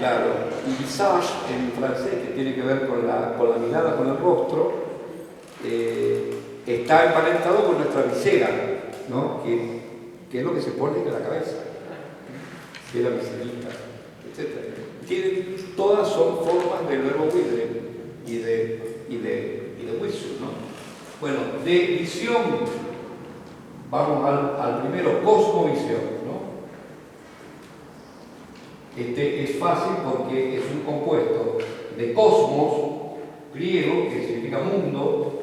Claro, y visage en francés, que tiene que ver con la mirada, con el rostro, está emparentado con nuestra visera, ¿no? Que es lo que se pone en la cabeza, que es la viserita, etc. Todas son formas del verbo vidre y de juicio, ¿no? Bueno, de visión, vamos al primero, cosmovisión, ¿no? Este es fácil porque es un compuesto de cosmos, griego, que significa mundo,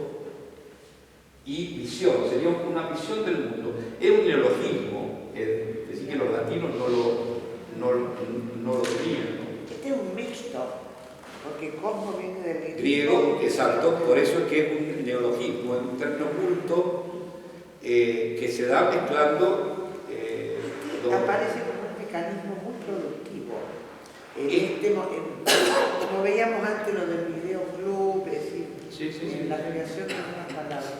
y visión, sería una visión del mundo. Es un neologismo, es decir, que los latinos no lo tenían, ¿no? Este es un mixto, porque cosmo viene del griego, exacto, por eso es que es un neologismo, es un término culto que se da mezclando. Aparece como un mecanismo muy productivo. Como veíamos antes lo del videoclub, es decir, en la creación de unas palabras.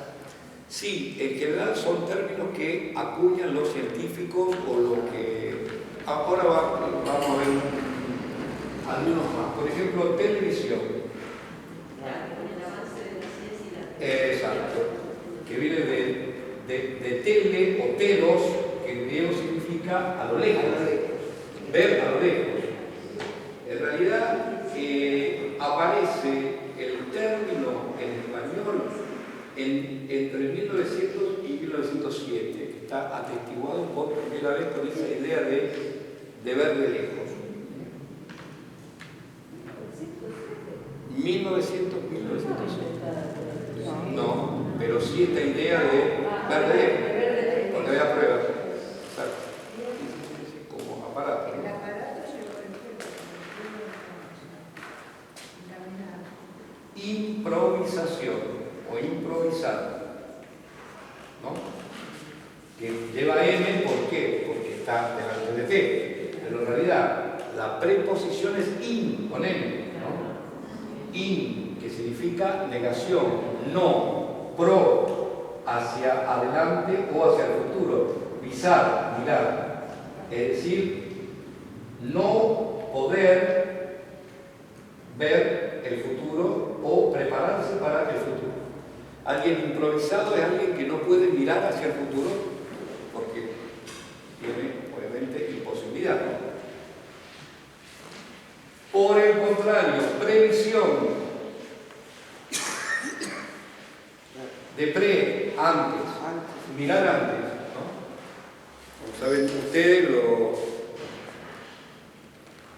Sí, en general son términos que acuñan los científicos o lo que... Ahora vamos a ver algunos más. Por ejemplo, televisión. El avance de la ciencia y la... Exacto. Que viene de tele o telos, que en griego significa a lo lejos. Ver a lo lejos. En realidad aparece el término en español entre 1900 y 1907, que está atestiguado por primera vez con esa idea de ver de lejos. 1907. No, pero sí esta idea de ver de lejos, porque había pruebas. Exacto. Como aparato. Improvisación o improvisar, ¿no? Que lleva M, ¿por qué? Porque está delante de T, pero en realidad la preposición es in, con M, ¿no? In, que significa negación, no, pro, hacia adelante o hacia el futuro, visar, mirar, es decir, no poder ver el futuro o prepararse para el futuro. Alguien improvisado es alguien que no puede mirar hacia el futuro porque tiene, obviamente, imposibilidad, ¿no? Por el contrario, previsión de antes, mirar antes, ¿no? Como saben ustedes, lo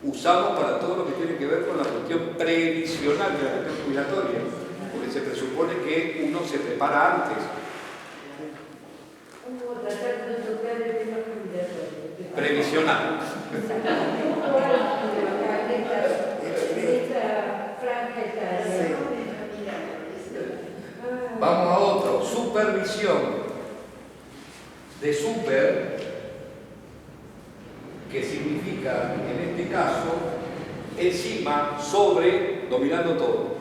usamos para todo lo que tiene que ver con la cuestión previsional de la cuestión jubilatoria, porque se presupone que uno se prepara antes. ¿Cómo tratar de no tocar el tema jubilatorio? Previsional. Vamos a otro, supervisión. De super, que significa, en este caso, encima, sobre, dominando todo.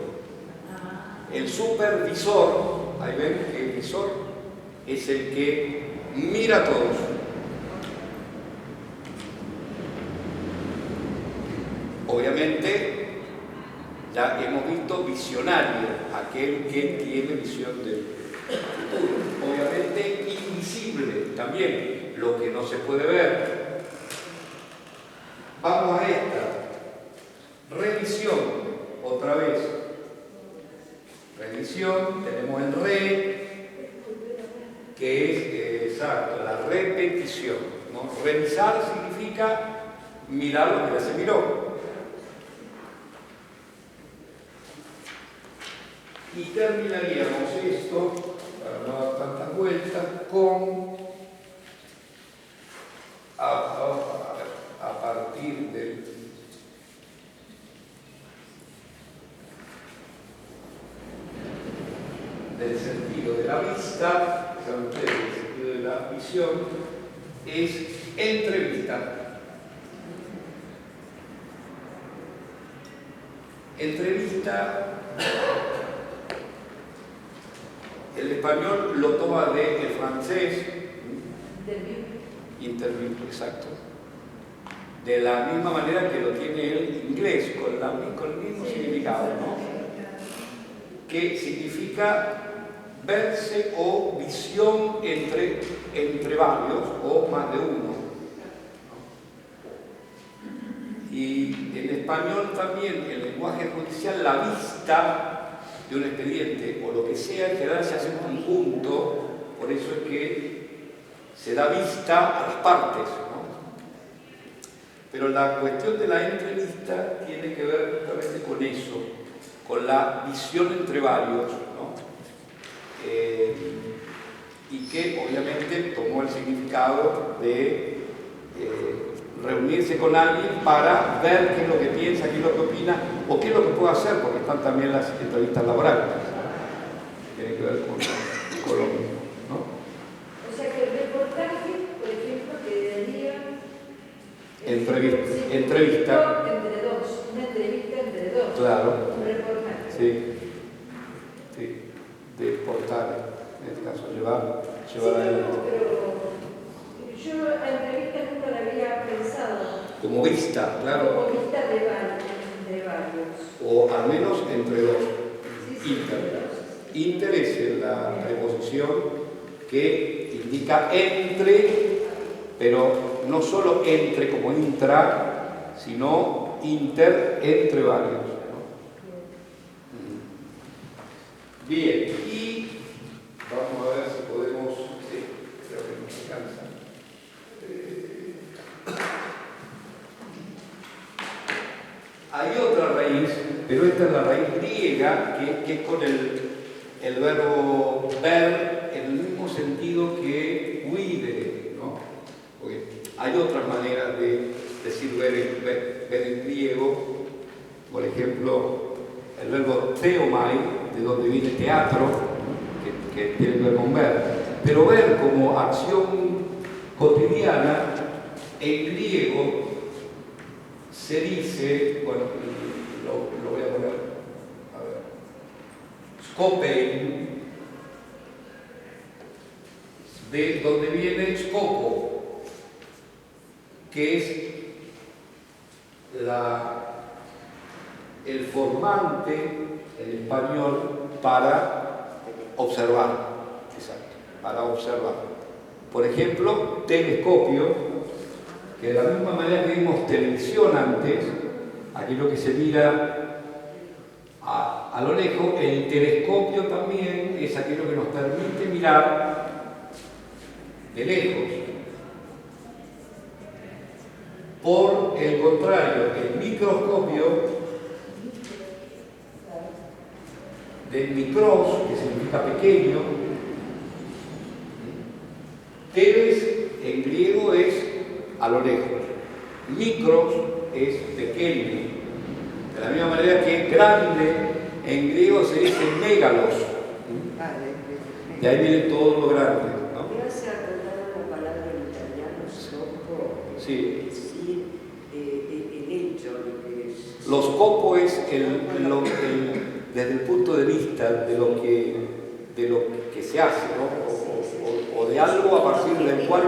El supervisor, ahí ven que el visor es el que mira a todos. Obviamente, ya hemos visto visionario, aquel que tiene visión del futuro. Obviamente, invisible también, lo que no se puede ver. Vamos a esta. Revisión, otra vez. Revisión, tenemos el que es, exacto, la repetición, ¿no? Revisar significa mirar lo que ya se miró. Y terminaríamos esto, para no dar tantas vueltas, con a partir del sentido de la vista, saben ustedes, el sentido de la visión, es entrevista. Entrevista, el español lo toma del francés, interview, exacto, de la misma manera que lo tiene el con el mismo significado, ¿no? Que significa verse o visión entre varios o más de uno. Y en español también, el lenguaje judicial, la vista de un expediente o lo que sea, en general se hace en conjunto, por eso es que se da vista a las partes, ¿no? Pero la cuestión de la entrevista tiene que ver justamente con eso, con la visión entre varios, ¿no? Y que obviamente tomó el significado de reunirse con alguien para ver qué es lo que piensa, qué es lo que opina o qué es lo que puede hacer, porque están también las entrevistas laborales. Tiene que ver con lo mismo, ¿no? O sea que el reportaje, por ejemplo, quedaría... Entrevista. Entre dos, una entrevista entre dos. Claro. Un reportaje. Sí. Sí. De portar, en este caso, llevar Sí, adelante. pero yo la entrevista nunca la había pensado. Como vista, claro. Como vista de varios. O al menos entre dos. Sí, Inter. Inter es la preposición que indica entre, pero no solo entre como intra, sino inter entre varios, ¿no? Bien, y vamos a ver si podemos, sí, creo que nos alcanza. Hay otra raíz, pero esta es la raíz griega, que es con el verbo ver en el mismo sentido que huide, ¿no? Porque hay otras maneras de decir ver en griego, por ejemplo, el verbo theomai, de donde viene teatro, que tiene que ver con ver, pero ver como acción cotidiana en griego se dice, bueno, lo voy a poner, a ver, scopein, de donde viene scopo, que es el formante en español para observar, exacto, para observar. Por ejemplo, telescopio, que de la misma manera que vimos televisión antes, aquello que se mira a lo lejos, el telescopio también es aquello que nos permite mirar de lejos. Por el contrario, el microscopio, del micros, que significa pequeño, teles en griego es a lo lejos, micros es pequeño, de la misma manera que grande en griego se dice megalos, de ahí viene todo lo grande, ¿no? Me hace acordar una palabra en italiano, scopo, Sí. es decir, el hecho, lo que es... Lo scopo es desde el punto de vista de lo que se hace, ¿no? O de algo a partir del cual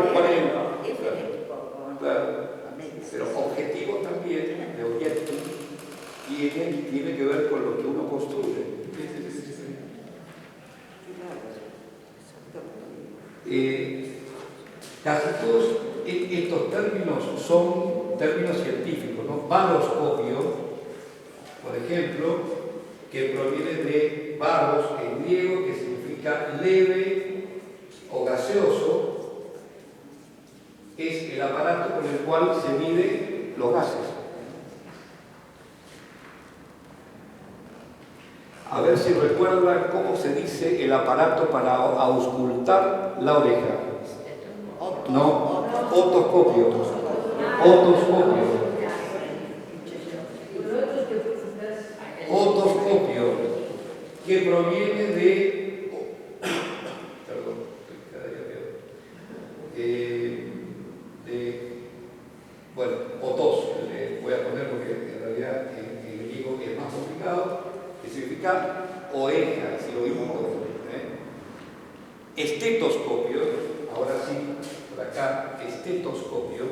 claro, pero objetivo también, de objeto, tiene que ver con lo que uno construye. Casi todos estos términos son términos científicos, ¿no? Baroscopio, por ejemplo, que proviene de baros en griego, que significa leve o gaseoso, es el aparato con el cual se mide los gases. A ver si recuerdan cómo se dice el aparato para auscultar la oreja. No, otoscopio. Otoscopio. Otoscopio, que proviene de... Perdón, cada día peor. Bueno, otos, le voy a poner porque en realidad en griego es más complicado, que significa oreja, es decir, oído. Estetoscopio, ahora sí, por acá, estetoscopio,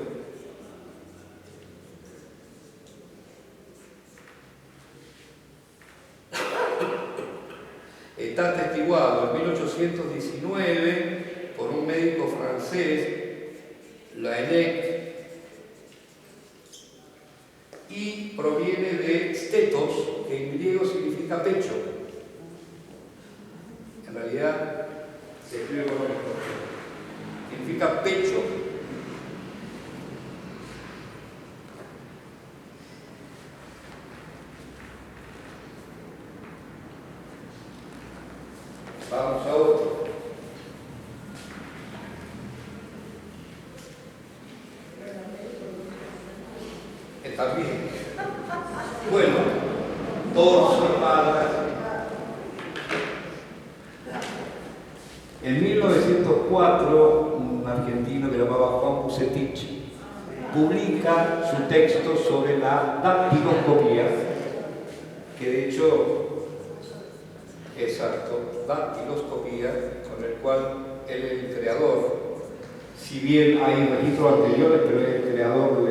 Está atestiguado en 1819 por un médico francés, Laennec, y proviene de stetos, que en griego significa pecho. En realidad se escribe con esto. Significa pecho. Vamos a otro. Está bien. Bueno, torso, espalda. En 1904, un argentino que se llamaba Juan Bucetich publica su texto sobre la dactiloscopía, que de hecho, exacto, dactiloscopía, con el cual él es el creador, si bien hay registros anteriores, pero es el creador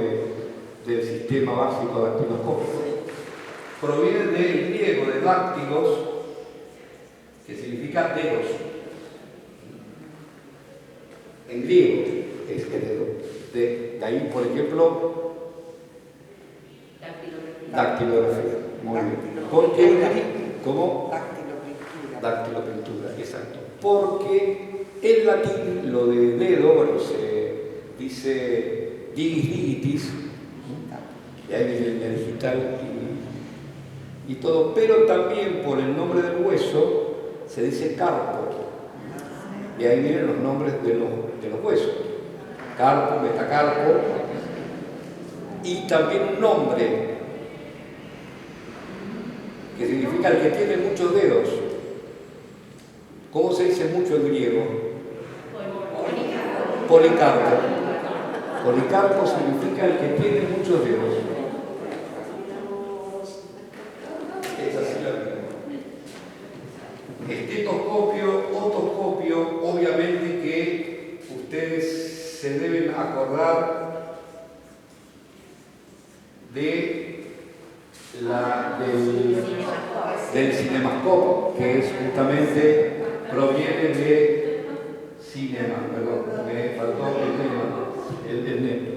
del sistema básico dactiloscópico. Proviene del griego de dáctilos, que significa dedos. En griego es dedo. De ahí, por ejemplo, dactilografía. Muy bien. Porque, ¿cómo? Dactilopintura, exacto. Porque en latín lo de dedo, bueno, se dice digis digitis, y ahí viene el digital y todo, pero también por el nombre del hueso se dice carpo, y ahí vienen los nombres de los huesos, carpo, metacarpo, y también un nombre que significa el que tiene muchos dedos. ¿Cómo se dice mucho en griego? Policarpo. Policarpo significa el que tiene muchos dedos. Es así la misma. Estetoscopio, otoscopio, obviamente que ustedes se deben acordar del cinemascopo, que es justamente, proviene de cinema, perdón, me faltó el negro.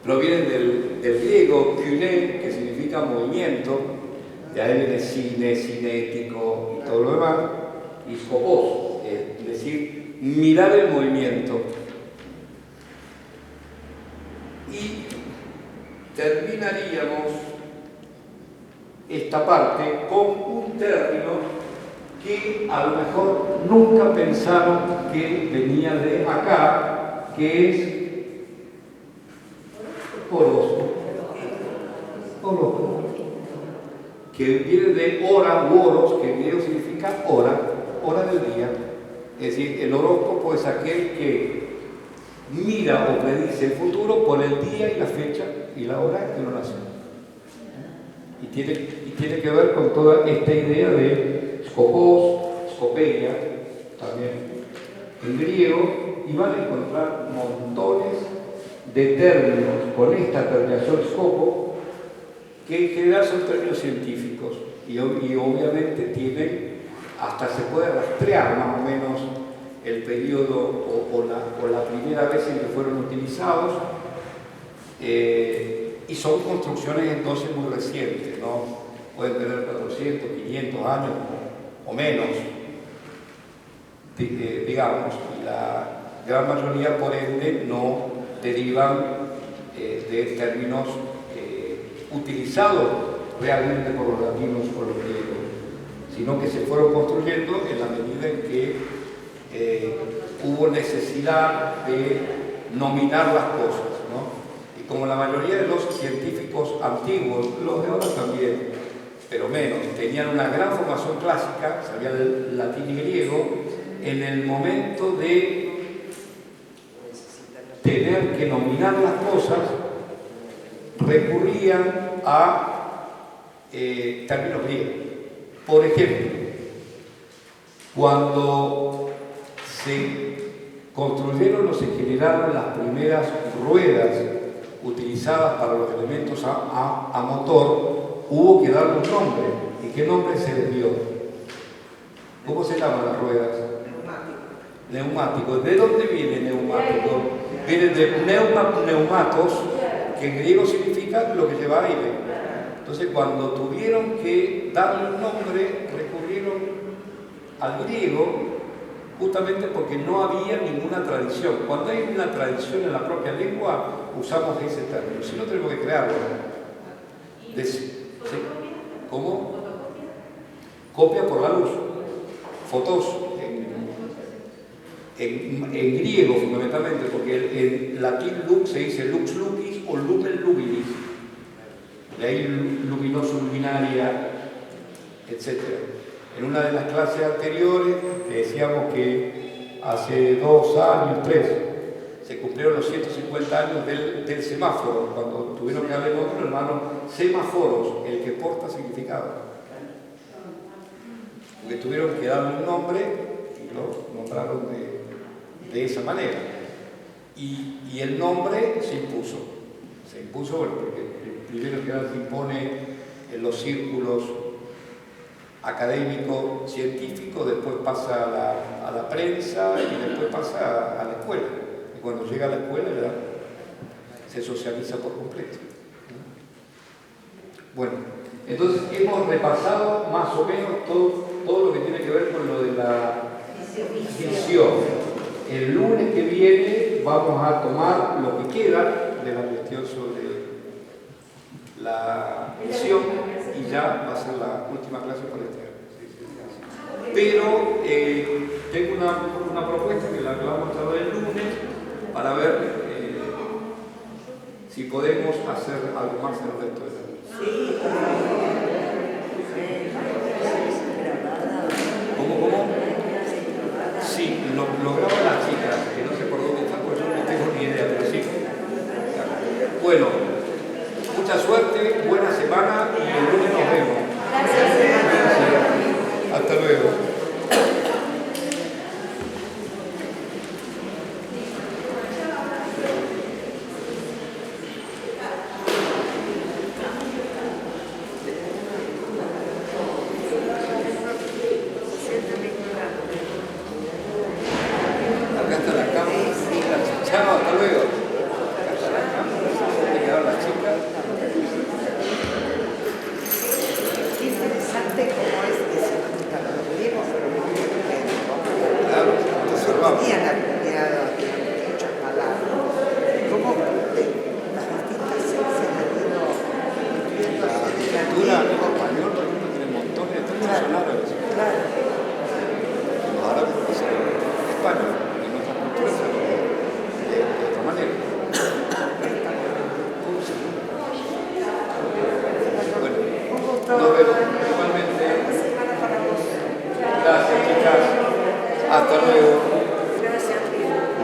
Proviene del griego kyné, que significa movimiento, de ahí viene cine, cinético y todo lo demás, y scopos, es decir, mirar el movimiento. Y terminaríamos esta parte con un término que a lo mejor nunca pensaron que venía de acá, que es horóscopo. Horóscopo. Que viene de hora u horos, que en griego significa hora del día. Es decir, el horóscopo es aquel que mira o predice el futuro por el día y la fecha y la hora en que uno nació. Y tiene que ver con toda esta idea de skopos, skopeia, también en griego, y van a encontrar montones de términos con esta terminación skopo, que en general son términos científicos, y obviamente tienen, hasta se puede rastrear más o menos el periodo o la primera vez en que fueron utilizados, y son construcciones entonces muy recientes, ¿no? Pueden tener 400, 500 años o menos, digamos, y la gran mayoría, por ende, no derivan de términos utilizados realmente por los latinos o los griegos, sino que se fueron construyendo en la medida en que hubo necesidad de nominar las cosas, ¿no? Y como la mayoría de los científicos antiguos, los de ahora también, pero menos, tenían una gran formación clásica, sabían el latín y griego, en el momento de tener que nominar las cosas, recurrían a términos griegos. Por ejemplo, cuando se construyeron o se generaron las primeras ruedas utilizadas para los elementos a motor, hubo que darle un nombre. ¿Y qué nombre se les dio? ¿Cómo se llaman las ruedas? Neumático. Neumático. ¿De dónde viene neumático? Viene de neumatos, que en griego significa lo que lleva aire. Entonces, cuando tuvieron que darle un nombre, recurrieron al griego justamente porque no había ninguna tradición. Cuando hay una tradición en la propia lengua, usamos ese término. Si no, tenemos que crearlo. ¿Cómo? Copia por la luz. Fotos. En griego fundamentalmente, porque en latín lux se dice lux lucis o lumen luminis, de ahí luminoso, luminaria, etc. En una de las clases anteriores decíamos que hace 2 años, 3, se cumplieron los 150 años del semáforo, cuando tuvieron que darle nombre, hermano, semáforos, el que porta significado. Porque tuvieron que darle un nombre y lo nombraron de esa manera. Y el nombre se impuso. Se impuso, bueno, porque primero que nada se impone en los círculos académicos, científicos, después pasa a la prensa y después pasa a la escuela. Y cuando llega a la escuela ya se socializa por completo. Bueno, entonces hemos repasado más o menos todo lo que tiene que ver con lo de la visión. El lunes que viene vamos a tomar lo que queda de la cuestión sobre la visión y ya va a ser la última clase por este año. Pero tengo una propuesta que la vamos a ver el lunes para ver si podemos hacer algo más en el resto del año. Sí, ¿Cómo? Sí, lo graban las chicas, que no sé por dónde están, pues yo no tengo ni idea, pero sí. Bueno, mucha suerte, buena semana y el lunes nos vemos. Hasta luego.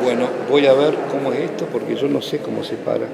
Bueno, voy a ver cómo es esto porque yo no sé cómo se para.